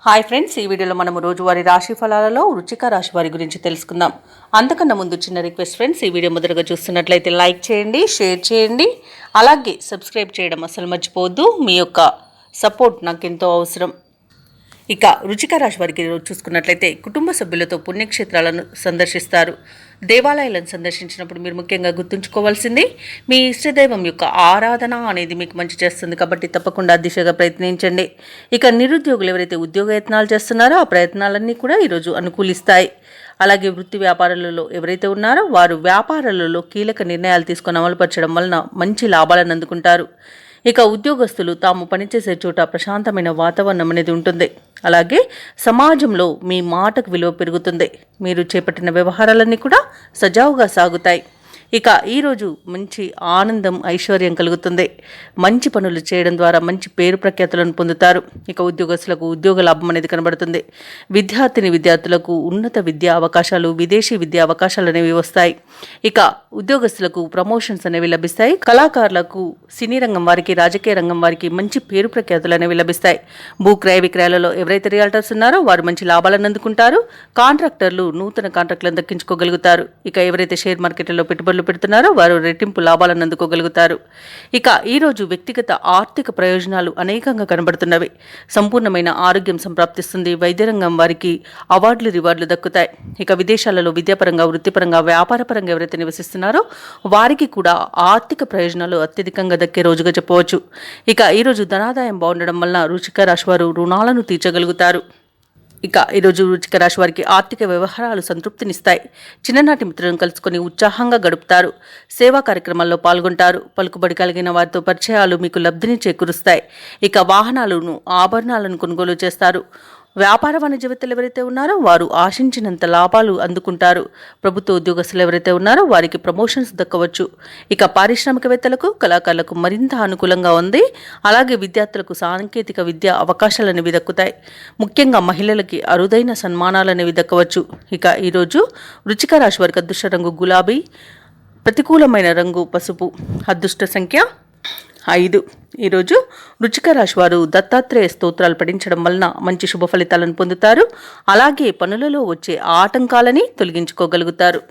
Hi friends, ఈ వీడియోలో మనము రోజువారీ రాశి ఫలాలలో వృశ్చిక రాశి వారి గురించి తెలుసుకుందాం. అంతకన్నా ముందు చిన్న రిక్వెస్ట్ ఫ్రెండ్స్, ఈ వీడియో మొదటగా చూస్తున్నట్లయితే లైక్ చేయండి, షేర్ చేయండి, అలాగే సబ్స్క్రైబ్ చేయడం అసలు మర్చిపోవద్దు. మీ యొక్క సపోర్ట్ నాకు ఎంతో అవసరం. ఇక వృశ్చిక రాశి వారికి చూసుకున్నట్లయితే కుటుంబ సభ్యులతో పుణ్యక్షేత్రాలను సందర్శిస్తారు. దేవాలయాలను సందర్శించినప్పుడు మీరు ముఖ్యంగా గుర్తుంచుకోవాల్సింది మీ ఇష్టదైవం యొక్క ఆరాధన అనేది మీకు మంచి చేస్తుంది, కాబట్టి తప్పకుండా దిశగా ప్రయత్నించండి. ఇక నిరుద్యోగులు ఎవరైతే ఉద్యోగయత్నాలు చేస్తున్నారో ఆ ప్రయత్నాలన్నీ కూడా ఈరోజు అనుకూలిస్తాయి. అలాగే వృత్తి వ్యాపారాలలో ఎవరైతే ఉన్నారో వారు వ్యాపారాలలో కీలక నిర్ణయాలు తీసుకొని అమలుపరచడం వలన మంచి లాభాలను అందుకుంటారు. ఇక ఉద్యోగస్తులు తాము పనిచేసే చోట ప్రశాంతమైన వాతావరణం అనేది ఉంటుంది. అలాగే సమాజంలో మీ మాటకు విలువ పెరుగుతుంది. మీరు చేపట్టిన వ్యవహారాలన్నీ కూడా సజావుగా సాగుతాయి. ఇక ఈరోజు మంచి ఆనందం, ఐశ్వర్యం కలుగుతుంది. మంచి పనులు చేయడం ద్వారా మంచి పేరు ప్రఖ్యాతులను పొందుతారు. ఇక ఉద్యోగస్తులకు ఉద్యోగ లాభం అనేది కనబడుతుంది. విద్యార్థులకు ఉన్నత విద్యా అవకాశాలు, విదేశీ విద్యా అవకాశాలు అనేవి వస్తాయి. ఇక ఉద్యోగస్తులకు ప్రమోషన్స్ అనేవి లభిస్తాయి. కళాకారులకు, సినీ రంగం వారికి, రాజకీయ రంగం వారికి మంచి పేరు ప్రఖ్యాతులు అనేవి లభిస్తాయి. భూ క్రయ విక్రయాలలో ఎవరైతే రియాల్టర్స్ ఉన్నారో వారు మంచి లాభాలను అందుకుంటారు. కాంట్రాక్టర్లు నూతన కాంట్రాక్టులను దక్కించుకోగలుగుతారు. ఇక ఎవరైతే షేర్ మార్కెట్లో పెట్టుబడులు పెడుతున్నారో వారు రెట్టింపు లాభాలను అందుకోగలుగుతారు. ఇక ఈరోజు వ్యక్తిగత ఆర్థిక ప్రయోజనాలు అనేకంగా కనబడుతున్నవి. సంపూర్ణమైన ఆరోగ్యం సంప్రాప్తిస్తుంది. వైద్య రంగం వారికి అవార్డులు, రివార్డులు దక్కుతాయి. ఇక విదేశాలలో విద్యాపరంగా, వృత్తిపరంగా, వ్యాపారపరంగా ఎవరైతే నివసిస్తున్నారో వారికి కూడా ఆర్థిక ప్రయోజనాలు అత్యధికంగా దక్కే రోజుగా చెప్పవచ్చు. ఇక ఈరోజు ధనాదాయం బాగుండడం వలన వృశ్చిక రాశి వారు రుణాలను తీర్చగలుగుతారు. ఇక ఈరోజు వృశ్చిక రాశి వారికి ఆర్థిక వ్యవహారాలు సంతృప్తినిస్తాయి. చిన్ననాటి మిత్రులను కలుసుకొని ఉత్సాహంగా గడుపుతారు. సేవా కార్యక్రమాల్లో పాల్గొంటారు. పలుకుబడి కలిగిన వారితో పరిచయాలు మీకు లబ్ధిని చేకూరుస్తాయి. ఇక వాహనాలను, ఆభరణాలను కొనుగోలు చేస్తారు. వ్యాపార వాణిజ్యవేత్తలు ఎవరైతే ఉన్నారో వారు ఆశించినంత లాభాలు అందుకుంటారు. ప్రభుత్వ ఉద్యోగస్తులు ఎవరైతే ఉన్నారో వారికి ప్రమోషన్స్ దక్కవచ్చు. ఇక పారిశ్రామికవేత్తలకు, కళాకారులకు మరింత అనుకూలంగా ఉంది. అలాగే విద్యార్థులకు సాంకేతిక విద్యా అవకాశాలు అనేవి దక్కుతాయి. ముఖ్యంగా మహిళలకి అరుదైన సన్మానాలు అనేవి దక్కవచ్చు. ఇక ఈరోజు వృశ్చిక రాశి వారికి అదృష్ట రంగు గులాబీ, ప్రతికూలమైన రంగు పసుపు, అదృష్ట సంఖ్య 5. ఈరోజు వృశ్చిక రాశి వారు దత్తాత్రేయ స్తోత్రాలు పఠించడం వలన మంచి శుభ ఫలితాలను పొందుతారు. అలాగే పనులలో వచ్చే ఆటంకాలని తొలగించుకోగలుగుతారు.